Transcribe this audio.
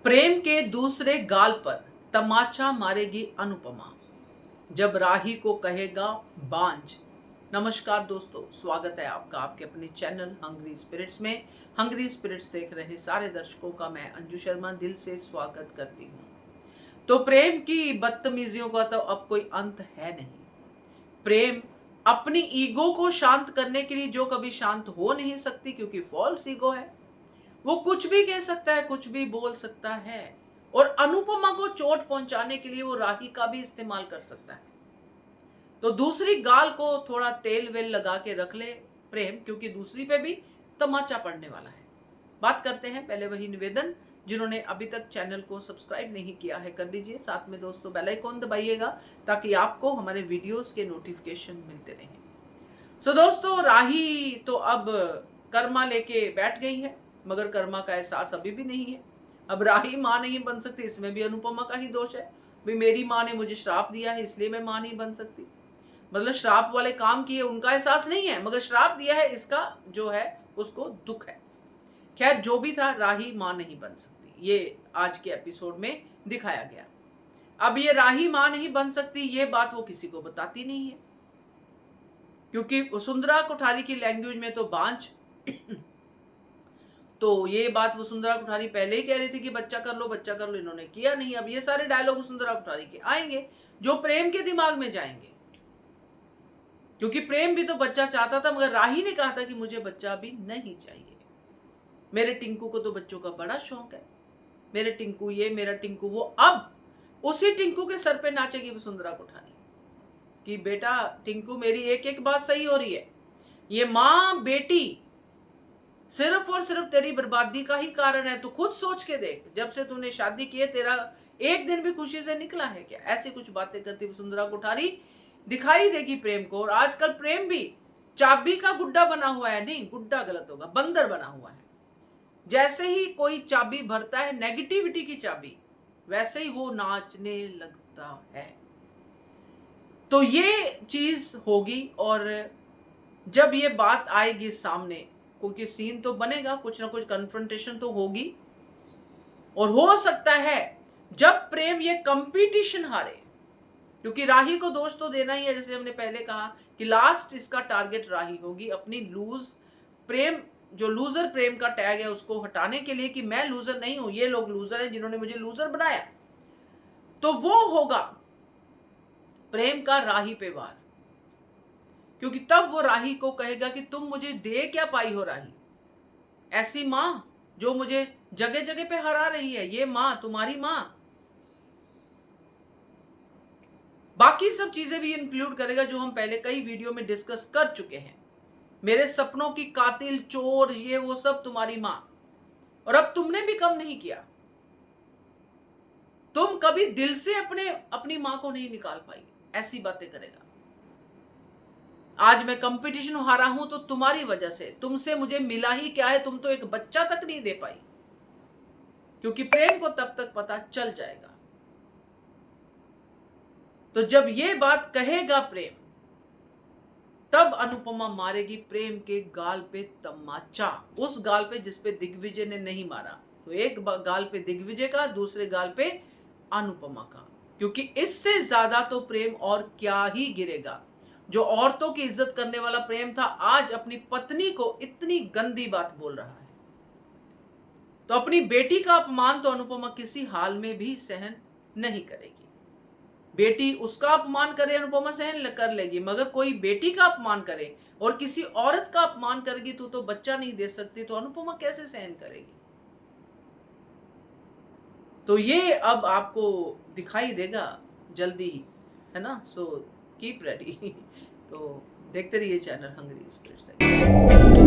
प्रेम के दूसरे गाल पर तमाचा मारेगी अनुपमा जब राही को कहेगा बांझ। नमस्कार दोस्तों, स्वागत है आपका आपके अपने चैनल हंग्री स्पिरिट्स में। हंग्री स्पिरिट्स देख रहे सारे दर्शकों का मैं अंजू शर्मा दिल से स्वागत करती हूँ। तो प्रेम की बदतमीजियों का तो अब कोई अंत है नहीं। प्रेम अपनी ईगो को शांत करने के लिए जो कभी शांत हो नहीं सकती, क्योंकि फॉल्स ईगो है। वो कुछ भी कह सकता है, कुछ भी बोल सकता है, और अनुपमा को चोट पहुंचाने के लिए वो राही का भी इस्तेमाल कर सकता है। तो दूसरी गाल को थोड़ा तेल वेल लगा के रख ले प्रेम, क्योंकि दूसरी पे भी तमाचा पड़ने वाला है। बात करते हैं, पहले वही निवेदन, जिन्होंने अभी तक चैनल को सब्सक्राइब नहीं किया है कर लीजिए, साथ में दोस्तों बेल आइकॉन दबाइएगा ताकि आपको हमारे वीडियोस के नोटिफिकेशन मिलते रहें। सो दोस्तों, राही तो अब कर्मा लेके बैठ गई है, मगर कर्मा का एहसास अभी भी नहीं है। अब राही माँ नहीं बन सकती, इसमें भी अनुपमा का ही दोष है। भाई मेरी माँ ने मुझे श्राप दिया है इसलिए मैं माँ नहीं बन सकती। मतलब श्राप वाले काम किए उनका एहसास नहीं है, मगर श्राप दिया है इसका जो है उसको दुख है। खैर जो भी था, राही माँ नहीं बन सकती, ये आज के एपिसोड में दिखाया गया। अब ये राही माँ नहीं बन सकती ये बात वो किसी को बताती नहीं है, क्योंकि वसुंधरा कोठारी की लैंग्वेज में तो बांझ तो ये बात वसुंधरा कोठारी पहले ही कह रही थी कि बच्चा कर लो बच्चा कर लो, इन्होंने किया नहीं। अब ये सारे डायलॉग वसुंधरा कोठारी के आएंगे जो प्रेम के दिमाग में जाएंगे, क्योंकि प्रेम भी तो बच्चा चाहता था, मगर राही ने कहा था कि मुझे बच्चा अभी नहीं चाहिए। मेरे टिंकू को तो बच्चों का बड़ा शौक है, मेरे टिंकू ये मेरा टिंकू वो। अब उसी टिंकू के सर पे नाचेगी वसुंधरा कोठारी कि बेटा टिंकू मेरी एक एक बात सही हो रही है, ये माँ बेटी सिर्फ और सिर्फ तेरी बर्बादी का ही कारण है। तू खुद सोच के देख, जब से तूने शादी की है तेरा एक दिन भी खुशी से निकला है क्या? ऐसी कुछ बातें करती वसुंधरा कोठारी दिखाई देगी प्रेम को। और आजकल प्रेम भी चाबी का गुड्डा बना हुआ है, नहीं गुड्डा गलत होगा, बंदर बना हुआ है। जैसे ही कोई चाबी भरता है नेगेटिविटी की चाबी, वैसे ही वो नाचने लगता है। तो ये चीज होगी, और जब ये बात आएगी सामने, क्योंकि सीन तो बनेगा, कुछ ना कुछ कन्फ्रंटेशन तो होगी। और हो सकता है जब प्रेम ये कंपटीशन हारे, क्योंकि राही को दोष तो देना ही है, जैसे हमने पहले कहा कि लास्ट इसका टारगेट राही होगी अपनी लूज प्रेम, जो लूजर प्रेम का टैग है उसको हटाने के लिए कि मैं लूजर नहीं हूं, ये लोग लूजर हैं जिन्होंने मुझे लूजर बनाया। तो वो होगा प्रेम का राही पे वार, क्योंकि तब वो राही को कहेगा कि तुम मुझे दे क्या पाई हो राही, ऐसी मां जो मुझे जगह जगह पे हरा रही है, ये मां तुम्हारी मां। बाकी सब चीजें भी इंक्लूड करेगा जो हम पहले कई वीडियो में डिस्कस कर चुके हैं। मेरे सपनों की कातिल चोर ये वो सब तुम्हारी मां, और अब तुमने भी कम नहीं किया। तुम कभी दिल से अपनी मां को नहीं निकाल पाई, ऐसी बातें करेगा। आज मैं कंपटीशन हारा हूं तो तुम्हारी वजह से, तुमसे मुझे मिला ही क्या है, तुम तो एक बच्चा तक नहीं दे पाई। क्योंकि प्रेम को तब तक पता चल जाएगा। तो जब ये बात कहेगा प्रेम, तब अनुपमा मारेगी प्रेम के गाल पे तमाचा, उस गाल पे जिस पे दिग्विजय ने नहीं मारा। तो एक गाल पे दिग्विजय का, दूसरे गाल पे अनुपमा का, क्योंकि इससे ज्यादा तो प्रेम और क्या ही गिरेगा। जो औरतों की इज्जत करने वाला प्रेम था, आज अपनी पत्नी को इतनी गंदी बात बोल रहा है। तो अपनी बेटी का अपमान तो अनुपमा किसी हाल में भी सहन नहीं करेगी। बेटी उसका अपमान करे अनुपमा सहन कर लेगी, मगर कोई बेटी का अपमान करे और किसी औरत का अपमान करेगी, तो बच्चा नहीं दे सकती, तो अनुपमा कैसे सहन करेगी? तो ये अब आपको दिखाई देगा जल्दी ही, है ना। So keep ready. तो देखते रहिए चैनल हंग्री स्पिरिट्स।